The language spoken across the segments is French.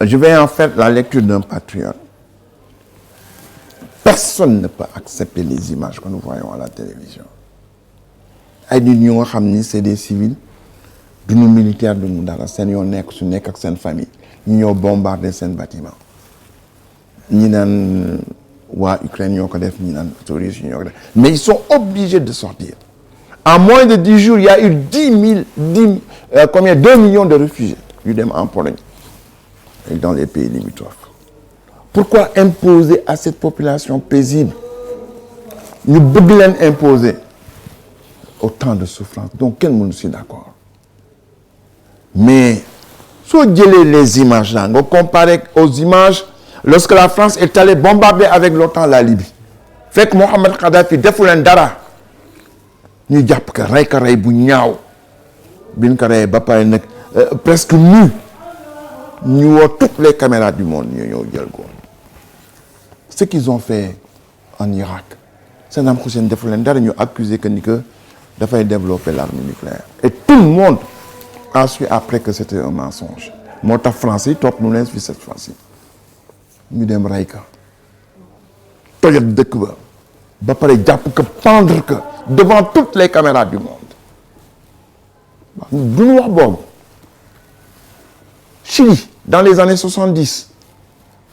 Je vais en faire la lecture d'un patriote. Personne ne peut accepter les images que nous voyons à la télévision. C'est des civils, de nos militaires, de nous, c'est une famille. Nous avons bombardé ces bâtiments. Nous avons Ukraine, mais ils sont obligés de sortir. En moins de 10 jours, il y a eu 2 millions de réfugiés en Pologne et dans les pays limitrophes. Pourquoi imposer à cette population paisible? Nous devons imposer autant de souffrance. Donc, quel monde est d'accord? Mais, si vous regardez les images là, vous comparez aux images lorsque la France est allée bombarder avec l'OTAN la Libye. Fait que Mohamed Kadhafi défoule dara. Nous disons que Ray bu ñaaw bin ko ray ba pare nak presque nu ñu woo toutes les caméras du monde ñu ñëw jël ko. Ce qu'ils ont fait en Irak, Saddam Hussein défoule dara ñu accusé que ni que dafay développer l'arme nucléaire. Et tout le monde a su après que c'était un mensonge. Moo tax français top nous l'insuit cette fois-ci. Ñu dem ray ka tojat dëkk ba pare jàpp que pendre que devant toutes les caméras du monde. Nous avons Chili, dans les années 70,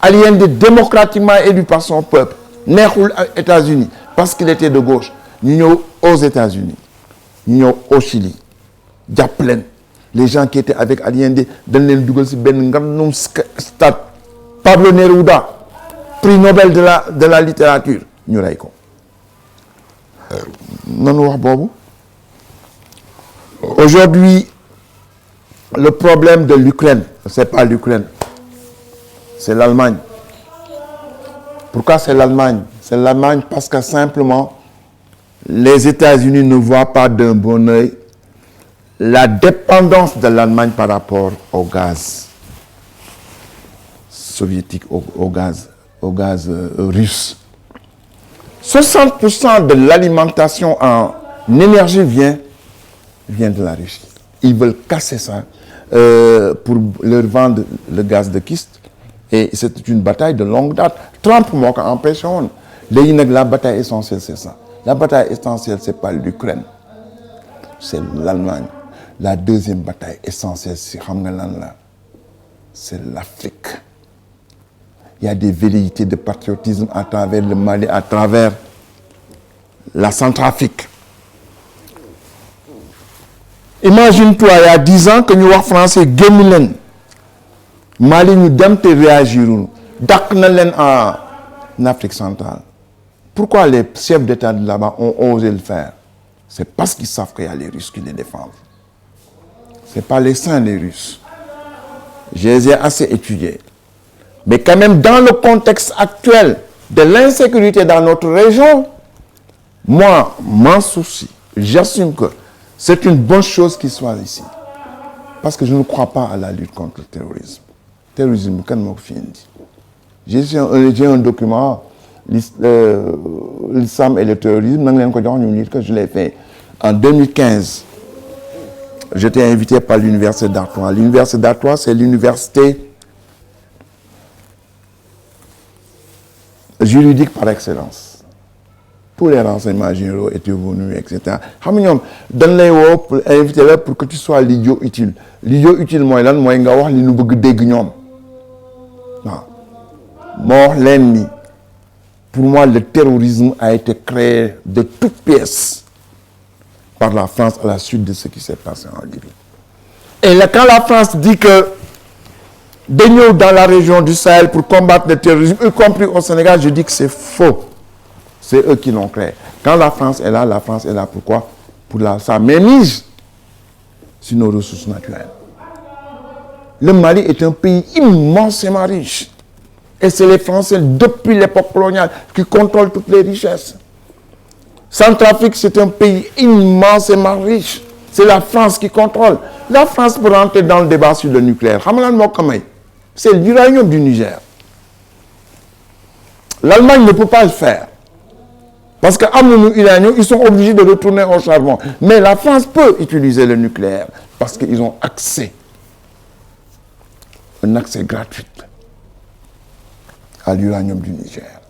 Allende démocratiquement élu par son peuple, né aux États-Unis, parce qu'il était de gauche. Nous sommes aux États-Unis, nous sommes au Chili, Diaplen, les gens qui étaient avec Allende, dans le stade Pablo Neruda, prix Nobel de la littérature, nous sommes. Aujourd'hui, le problème de l'Ukraine, ce n'est pas l'Ukraine, c'est l'Allemagne. Pourquoi c'est l'Allemagne? C'est l'Allemagne parce que simplement, les États-Unis ne voient pas d'un bon œil la dépendance de l'Allemagne par rapport au gaz soviétique, au gaz russe. 60% de l'alimentation en énergie vient de la Russie. Ils veulent casser ça pour leur vendre le gaz de schiste. Et c'est une bataille de longue date. Trump m'a empêché. La bataille essentielle, c'est ça. La bataille essentielle, ce n'est pas l'Ukraine. C'est l'Allemagne. La deuxième bataille essentielle, c'est l'Afrique. Il y a des velléités de patriotisme à travers le Mali, à travers la Centrafrique. Imagine-toi, il y a 10 ans que nous sommes français, Guémilen. Mali, nous devons réagir. Daknalen en Afrique centrale. Pourquoi les chefs d'État de là-bas ont osé le faire? C'est parce qu'ils savent qu'il y a les Russes qui les défendent. Ce n'est pas les saints des Russes. Je les ai assez étudiés. Mais quand même, dans le contexte actuel de l'insécurité dans notre région, moi, m'en soucie. J'assume que c'est une bonne chose qu'ils soient ici. Parce que je ne crois pas à la lutte contre le terrorisme. Terrorisme, quand on finit. J'ai un document, l'islam et le terrorisme, que je l'ai fait en 2015. J'étais invité par l'université d'Artois. L'université d'Artois, c'est l'université juridique par excellence. Tous les renseignements généraux étaient venus, etc. Donne-les pour inviter pour que tu sois l'idiot utile. L'idiot utile, moi, là, moi, nga wax li nu bëgg dégg ñoom. Moi, l'ennemi. Pour moi, le terrorisme a été créé de toutes pièces par la France à la suite de ce qui s'est passé en Libye. Et là, quand la France dit que nous dans la région du Sahel pour combattre le terrorisme, y compris au Sénégal, je dis que c'est faux. C'est eux qui l'ont créé. Quand la France est là pourquoi? Pour sa mainmise sur nos ressources naturelles. Le Mali est un pays immensément riche. Et c'est les Français, depuis l'époque coloniale, qui contrôlent toutes les richesses. Centrafrique, c'est un pays immensément riche. C'est la France qui contrôle. La France peut rentrer dans le débat sur le nucléaire. C'est l'uranium du Niger. L'Allemagne ne peut pas le faire. Parce qu'à l'uranium, ils sont obligés de retourner au charbon. Mais la France peut utiliser le nucléaire parce qu'ils ont accès un accès gratuit à l'uranium du Niger.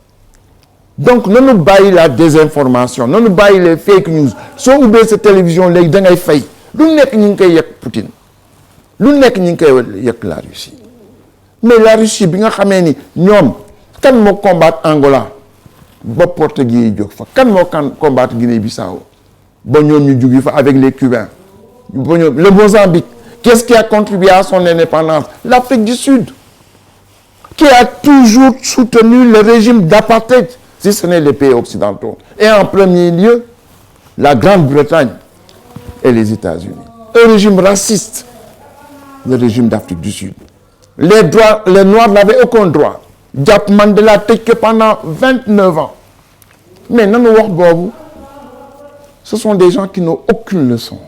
Donc, non nous baille la désinformation, non nous baille les fake news. Soit ou bien cette télévision, les gens ont fait. L'on n'est qu'un Poutine. L'on n'est qu'un la Russie. Mais la Russie, bien que nous, quand nous combattons Angola, bon portugais, quand nous combattons Guinée-Bissau, bon nous avec les Cubains, le Mozambique, qu'est-ce qui a contribué à son indépendance? L'Afrique du Sud, qui a toujours soutenu le régime d'apartheid, si ce n'est les pays occidentaux. Et en premier lieu, la Grande-Bretagne et les États-Unis. Un régime raciste, le régime d'Afrique du Sud. Les Noirs n'avaient aucun droit. Diap Mandela que pendant 29 ans. Mais non, ce sont des gens qui n'ont aucune leçon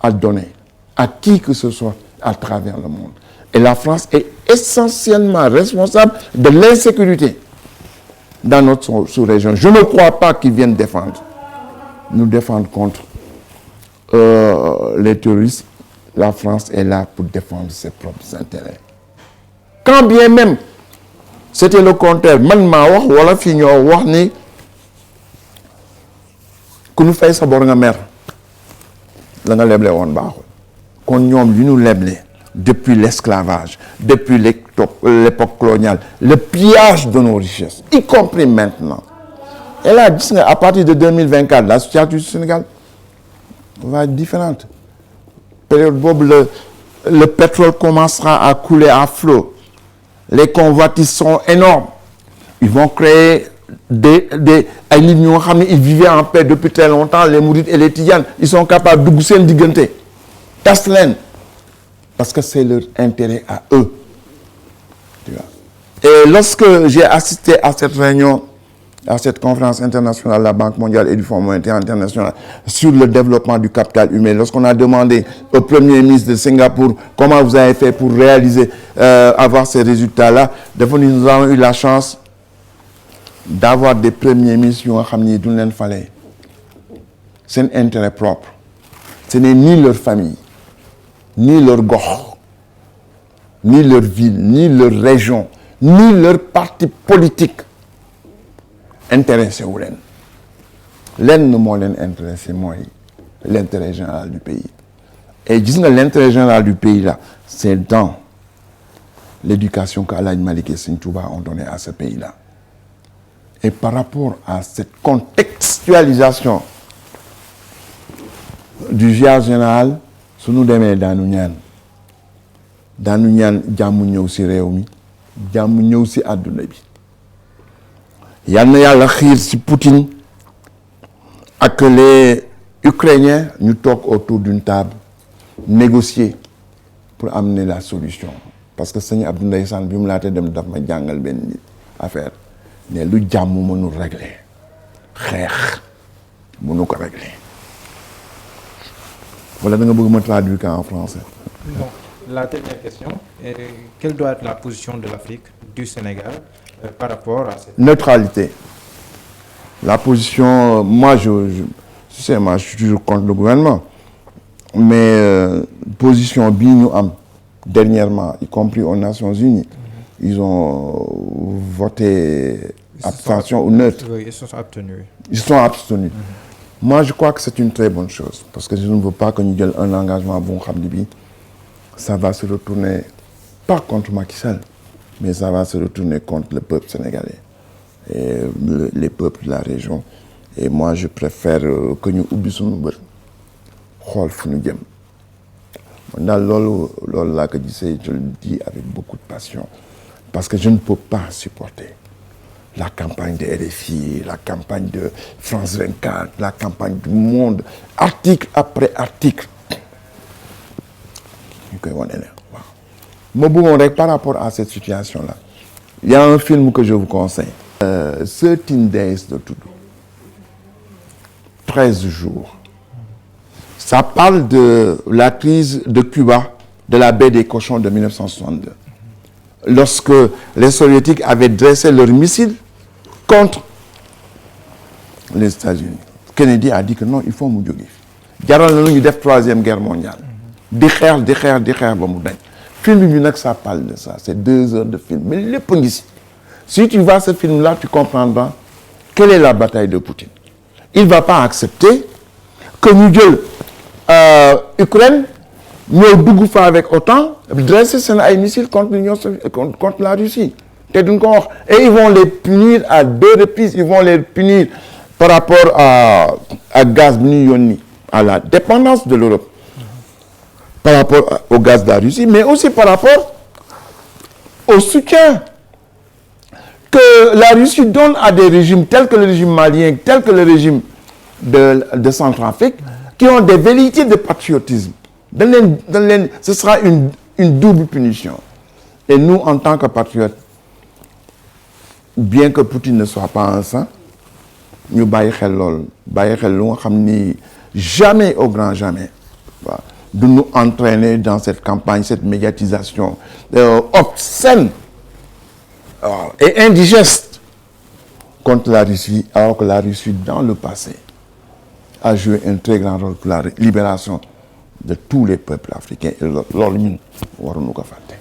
à donner à qui que ce soit à travers le monde. Et la France est essentiellement responsable de l'insécurité dans notre sous-région. Je ne crois pas qu'ils viennent nous défendre contre les terroristes. La France est là pour défendre ses propres intérêts. Quand bien même, c'était le contraire. Man ma wax wala fi ñoo wax ni ku ñu fay sa bor nga mer la nga leble woon baaxul. Kon ñoom yu ñu leble depuis l'esclavage, depuis l'époque coloniale, le pillage de nos richesses, y compris maintenant. Et là, à partir de 2024, la situation du Sénégal va être différente. Période bob, le pétrole commencera à couler à flot. Les convoitises sont énormes. Ils vont créer des lignes. Ils vivaient en paix depuis très longtemps. Les Mourides et les Tidianes, ils sont capables de gousser le digante. Taslen. Parce que c'est leur intérêt à eux. Et lorsque j'ai assisté à cette réunion, à cette conférence internationale de la Banque mondiale et du Fonds monétaire international sur le développement du capital humain, lorsqu'on a demandé au Premier ministre de Singapour comment vous avez fait pour réaliser, avoir ces résultats-là, nous avons eu la chance d'avoir des premiers ministres qui ont ramené d'où il fallait. C'est un intérêt propre. Ce n'est ni leur famille, ni leur gox, ni leur ville, ni leur région, ni leur parti politique intéressé ou l'en. L'en ne m'a intéressé, moi, l'intérêt général du pays. Et disons que l'intérêt général du pays, là, c'est dans l'éducation qu'Alain Malik et Seigne Touba ont donné à ce pays-là. Et par rapport à cette contextualisation du GIA général, si nous demandons dans nous ñaan jàmm ñëw ci réew mi jàmm ñëw ci àdduna bi yal na yàlla xiir ci Poutine ak les Ukrainiens ñu toog autour d'une table négocier pour amener la solution parce que sëñ Abdou Ndeysaan bi mu laatee dem daf ma jàngal benn affaire ne lu jàmm mënul régler xeex mënu ko régler voilà da nga bëgg ma traduire en français. Bon. La dernière question, quelle doit être la position de l'Afrique, du Sénégal, par rapport à cette... Neutralité. La position, moi je suis toujours contre le gouvernement, mais position bien dernièrement, y compris aux Nations Unies, ils ont voté abstention ou neutre. Oui, ils se sont abstenus. Ils se sont abstenus. Moi je crois que c'est une très bonne chose, parce que je ne veux pas que nous ayons un engagement bon Khamdibi. Ça va se retourner, pas contre Macky Sall, mais ça va se retourner contre le peuple sénégalais et les peuples de la région. Et moi, je préfère que nous oublions je le dis avec beaucoup de passion, parce que je ne peux pas supporter la campagne de RFI, la campagne de France 24, la campagne du Monde, article après article. Par rapport à cette situation-là, il y a un film que je vous conseille. 13 Days de Toudou. 13 jours. Ça parle de la crise de Cuba, de la baie des cochons de 1962. Lorsque les Soviétiques avaient dressé leurs missiles contre les États-Unis. Kennedy a dit que non, il faut mourir. Il y a eu la troisième guerre mondiale. Di xeex ba mu dañ film bi nag ça parle de ça, c'est 2 heures de film mais lépp ngi si. Si tu vois ce film-là, tu comprendras quelle est la bataille de Poutine. Il ne va pas accepter que nous jël Ukraine ñëw dugg fa avec OTAN dresser seen ay missiles contre la Russie te duñ ko wax et ils vont les punir à 2 reprises. Ils vont les punir par rapport à gaz bi ñu yónni à la dépendance de l'Europe par rapport au gaz de la Russie mais aussi par rapport au soutien que la Russie donne à des régimes tels que le régime malien, tels que le régime de Centrafrique, qui ont des velléités de patriotisme. Ce sera une double punition. Et nous, en tant que patriotes, bien que Poutine ne soit pas un saint, nous jamais au grand jamais de nous entraîner dans cette campagne, cette médiatisation obscène et indigeste contre la Russie, alors que la Russie, dans le passé, a joué un très grand rôle pour la libération de tous les peuples africains. Et loolu ñun waruñu ko fàtte.